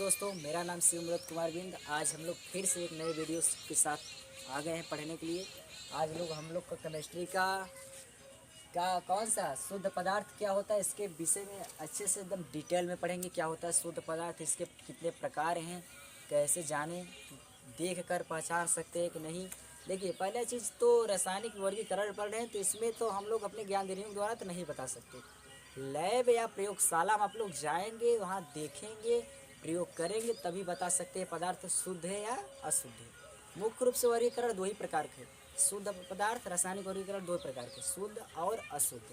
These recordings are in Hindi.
दोस्तों, मेरा नाम शिवमृत कुमार बिंद। आज हम लोग फिर से एक नए वीडियो के साथ आ गए हैं पढ़ने के लिए। आज हम लोग का केमिस्ट्री का कौन सा शुद्ध पदार्थ क्या होता है इसके विषय में अच्छे से एकदम डिटेल में पढ़ेंगे। क्या होता है शुद्ध पदार्थ, इसके कितने प्रकार हैं, कैसे जानें, देख कर पहचान सकते हैं कि नहीं। देखिए, पहला चीज़ तो रासायनिक वर्गीकरण पढ़ रहे हैं, तो इसमें तो हम लोग अपने ज्ञानेंद्रियों द्वारा तो नहीं बता सकते। लैब या प्रयोगशाला में आप लोग जाएंगे, वहाँ देखेंगे, प्रयोग करेंगे, तभी बता सकते हैं पदार्थ शुद्ध है या अशुद्ध है। मुख्य रूप से वर्गीकरण दो ही प्रकार के, शुद्ध पदार्थ, रासायनिक वर्गीकरण दो प्रकार के, शुद्ध और अशुद्ध।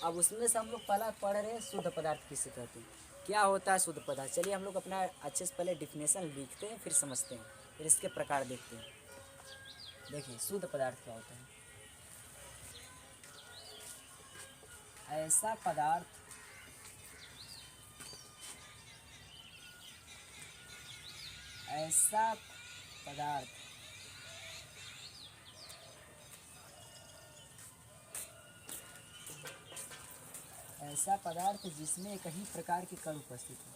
अब उसमें से हम लोग पहला पढ़ रहे हैं शुद्ध पदार्थ किसे कहते हैं, क्या होता है शुद्ध पदार्थ। चलिए हम लोग अपना अच्छे से पहले डिफिनेशन लिखते हैं, फिर समझते हैं, फिर इसके प्रकार देखते हैं। देखिए, शुद्ध पदार्थ क्या होता है। ऐसा पदार्थ ऐसा पदार्थ ऐसा पदार्थ जिसमें कई प्रकार के कण उपस्थित हैं।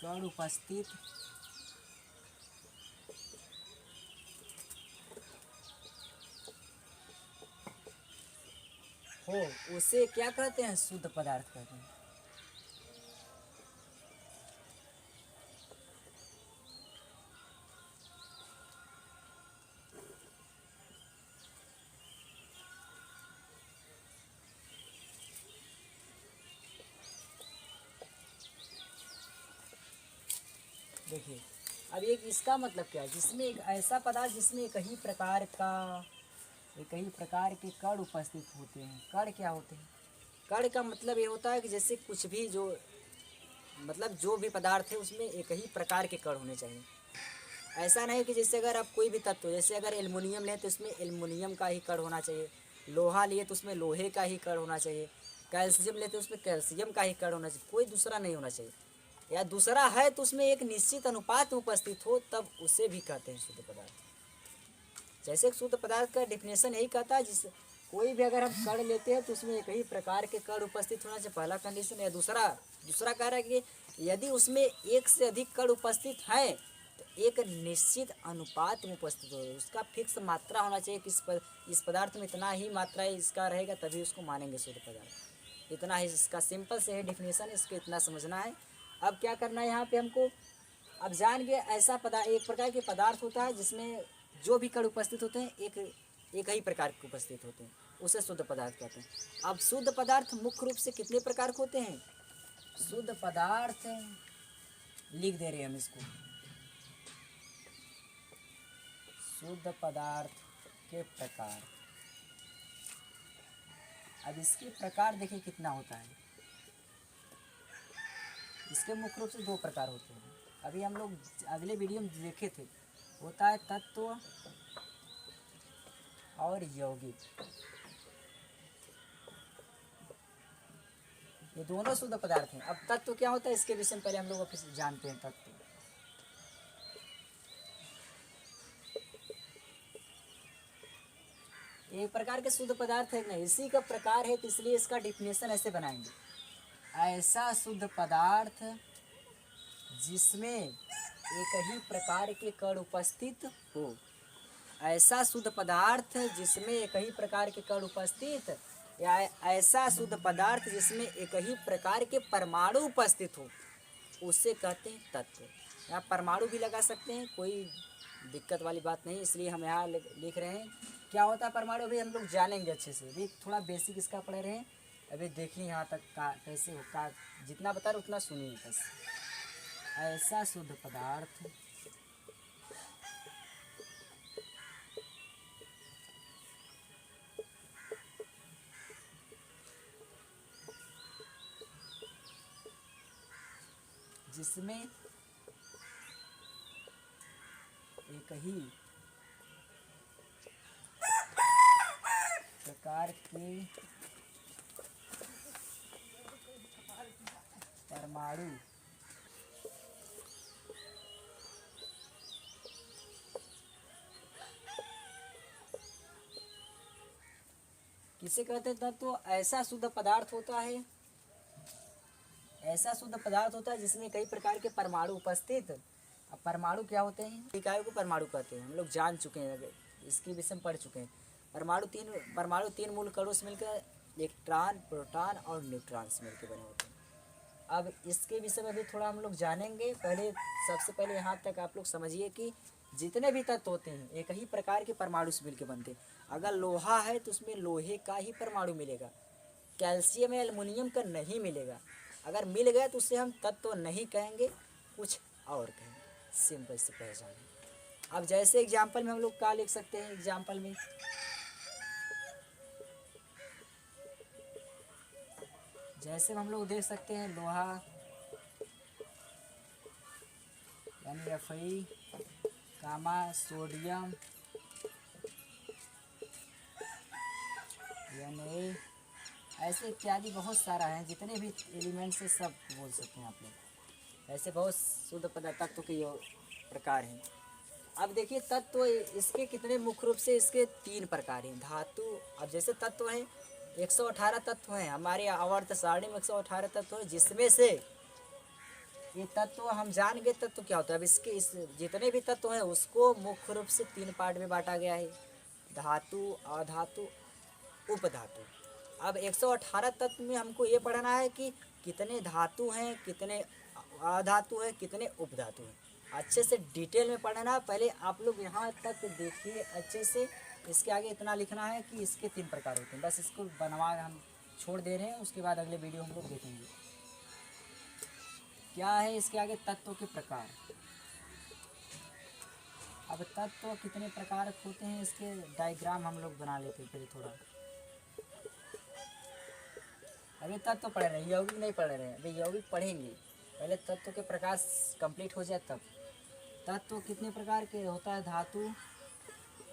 कण उपस्थित हो, उसे क्या कहते हैं, शुद्ध पदार्थ कहते हैं। देखिए, अब एक इसका मतलब क्या है, जिसमें एक ऐसा पदार्थ जिसमें कई प्रकार के कण उपस्थित होते हैं। कण क्या होते हैं, कण का मतलब ये होता है कि जैसे कुछ भी जो भी पदार्थ है उसमें एक ही प्रकार के कण होने चाहिए। ऐसा नहीं कि जैसे अगर आप कोई भी तत्व, जैसे अगर एल्युमिनियम लें तो इसमें एल्युमिनियम का ही कण होना चाहिए, लोहा लिए तो उसमें लोहे का ही कण होना चाहिए, कैल्शियम लेते तो उसमें कैल्शियम का ही कण होना चाहिए, कोई दूसरा नहीं होना चाहिए। या दूसरा है तो उसमें एक निश्चित अनुपात में उपस्थित हो, तब उसे भी कहते हैं शुद्ध पदार्थ। जैसे शुद्ध पदार्थ का डिफिनेशन यही कहता है, जिस कोई भी अगर हम कण लेते हैं तो उसमें एक ही प्रकार के कण उपस्थित होना चाहिए, पहला कंडीशन। या दूसरा कह रहा है कि यदि उसमें एक से अधिक कण उपस्थित हैं तो एक निश्चित अनुपात में उपस्थित हो, उसका फिक्स मात्रा होना चाहिए कि इस पदार्थ में इतना ही मात्रा इसका रहेगा, तभी उसको मानेंगे शुद्ध पदार्थ। इतना ही इसका सिंपल से है डिफिनेशन, इसको इतना समझना है। अब क्या करना है यहाँ पे हमको, अब जान गए ऐसा पदार्थ, एक प्रकार के पदार्थ होता है जिसमें जो भी कण उपस्थित होते हैं एक ही प्रकार के उपस्थित होते हैं, उसे शुद्ध पदार्थ कहते हैं। अब शुद्ध पदार्थ मुख्य रूप से कितने प्रकार के होते हैं। शुद्ध पदार्थ लिख दे रहे हैं हम इसको, शुद्ध पदार्थ के प्रकार। अब इसके प्रकार देखिए कितना होता है। इसके मुख्य रूप से दो प्रकार होते हैं, अभी हम लोग अगले वीडियो में देखे थे। होता है तत्व और यौगिक, ये दोनों शुद्ध पदार्थ हैं। अब तत्व क्या होता है इसके विषय में पहले हम लोग जानते हैं। तत्व एक प्रकार के शुद्ध पदार्थ है नहीं, इसी का प्रकार है, तो इसलिए इसका डिफिनेशन ऐसे बनाएंगे। ऐसा शुद्ध पदार्थ जिसमें एक ही प्रकार के कण उपस्थित हो। ऐसा शुद्ध पदार्थ जिसमें एक ही प्रकार के कण उपस्थित, या ऐसा शुद्ध पदार्थ जिसमें एक ही प्रकार के परमाणु उपस्थित हो, उसे कहते हैं तत्व। यहाँ परमाणु भी लगा सकते हैं, कोई दिक्कत वाली बात नहीं, इसलिए हम यहाँ लिख रहे हैं। क्या होता है परमाणु भी हम लोग जानेंगे अच्छे से, अभी थोड़ा बेसिक इसका पढ़ रहे हैं। अभी देखिए यहाँ तक का कैसे होगा, जितना बता रहे उतना सुनिए बस। ऐसा शुद्ध पदार्थ जिसमें एक ही प्रकार के परमाणु इसे कहते हैं तत्व ऐसा शुद्ध पदार्थ होता है, ऐसा शुद्ध पदार्थ होता है जिसमें कई प्रकार के परमाणु उपस्थित। अब परमाणु क्या होते हैं, इकाइयों को परमाणु कहते हैं, हम लोग जान चुके हैं, इसके विषय में पढ़ चुके हैं। परमाणु तीन मूल कणों से मिलकर इलेक्ट्रॉन, प्रोटॉन और न्यूट्रॉन से मिलकर बने होते हैं। अब इसके विषय में भी थोड़ा हम लोग जानेंगे। सबसे पहले यहाँ तक आप लोग समझिए कि जितने भी तत्व होते हैं एक ही प्रकार के परमाणु से मिलकर बनते हैं। अगर लोहा है तो उसमें लोहे का ही परमाणु मिलेगा, कैल्शियम या एल्युमिनियम का नहीं मिलेगा। अगर मिल गया तो उसे हम तत्व नहीं कहेंगे, कुछ और कहेंगे, सिंपल से पहचान। अब जैसे एग्जाम्पल में हम लोग क्या लिख सकते हैं, एग्जाम्पल में जैसे हम लोग देख सकते हैं लोहा यानी Fe, गामा, सोडियम Na, ऐसे इत्यादि बहुत सारा है, जितने भी एलिमेंट्स है सब बोल सकते हैं आप लोग। ऐसे बहुत शुद्ध पदार्थ तत्व के प्रकार हैं। अब देखिए तत्व इसके कितने मुख्य रूप से इसके 3 प्रकार हैं। धातु, अब जैसे तत्व हैं 118 तत्व हैं, हमारे आवर्त सारणी में 118 तत्व हैं, जिसमें से ये तत्व हम जान गए तत्व क्या होता है। अब इसके जितने भी तत्व हैं उसको मुख्य रूप से 3 पार्ट में बांटा गया है, धातु, अधातु, उपधातु। अब 118 तत्व में हमको ये पढ़ना है कि कितने धातु हैं, कितने अधातु हैं, कितने उपधातु हैं, अच्छे से डिटेल में पढ़ना। पहले आप लोग यहाँ तक देखिए अच्छे से। इसके आगे इतना लिखना है कि इसके 3 प्रकार होते हैं, बस इसको बनवा हम छोड़ दे रहे हैं। उसके बाद अगले वीडियो हम लोग देखेंगे क्या है इसके आगे। तत्व के प्रकार। अब तत्व कितने प्रकार होते हैं इसके डायग्राम हम लोग बना लेते हैं पहले थोड़ा। अभी तत्व पढ़ रहे हैं, यौगिक नहीं पढ़ रहे हैं, अभी यौगिक पढ़ेंगे। पहले तत्व के प्रकार कंप्लीट हो जाए तब। तत्व कितने प्रकार के होता है, धातु।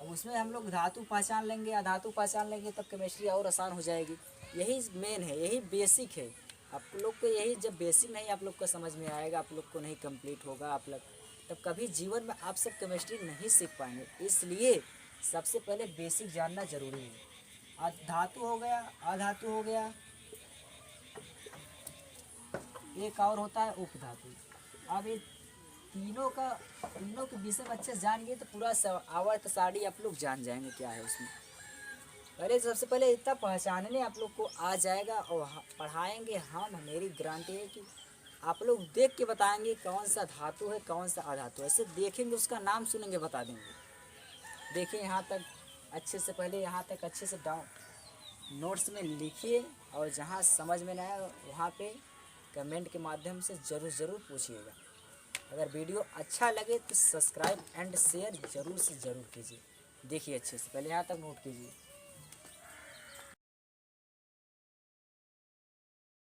अब उसमें हम लोग धातु पहचान लेंगे, अधातु पहचान लेंगे, तब केमिस्ट्री और आसान हो जाएगी। यही मेन है, यही बेसिक है। आप लोग को यही, जब बेसिक नहीं आप लोग को समझ में आएगा, आप लोग को नहीं कंप्लीट होगा, आप लोग तब कभी जीवन में आप सब केमिस्ट्री नहीं सीख पाएंगे। इसलिए सबसे पहले बेसिक जानना जरूरी है। धातु हो गया, अधातु हो गया, एक और होता है उपधातु। अब ये तीनों के विषय में अच्छे से जान गए तो पूरा आवर्त सारणी आप लोग जान जाएंगे क्या है उसमें। पहले सबसे पहले इतना पहचानने आप लोग को आ जाएगा और पढ़ाएंगे हम। मेरी गारंटी है कि आप लोग देख के बताएंगे कौन सा धातु है, कौन सा अधातु है। ऐसे देखेंगे, उसका नाम सुनेंगे, बता देंगे। देखिए यहाँ तक अच्छे से, पहले यहाँ तक अच्छे से नोट्स में लिखिए, और जहाँ समझ में ना आए वहाँ पे कमेंट के माध्यम से ज़रूर पूछिएगा। अगर वीडियो अच्छा लगे तो सब्सक्राइब एंड शेयर ज़रूर से ज़रूर कीजिए। देखिए अच्छे से, पहले यहाँ तक नोट कीजिए।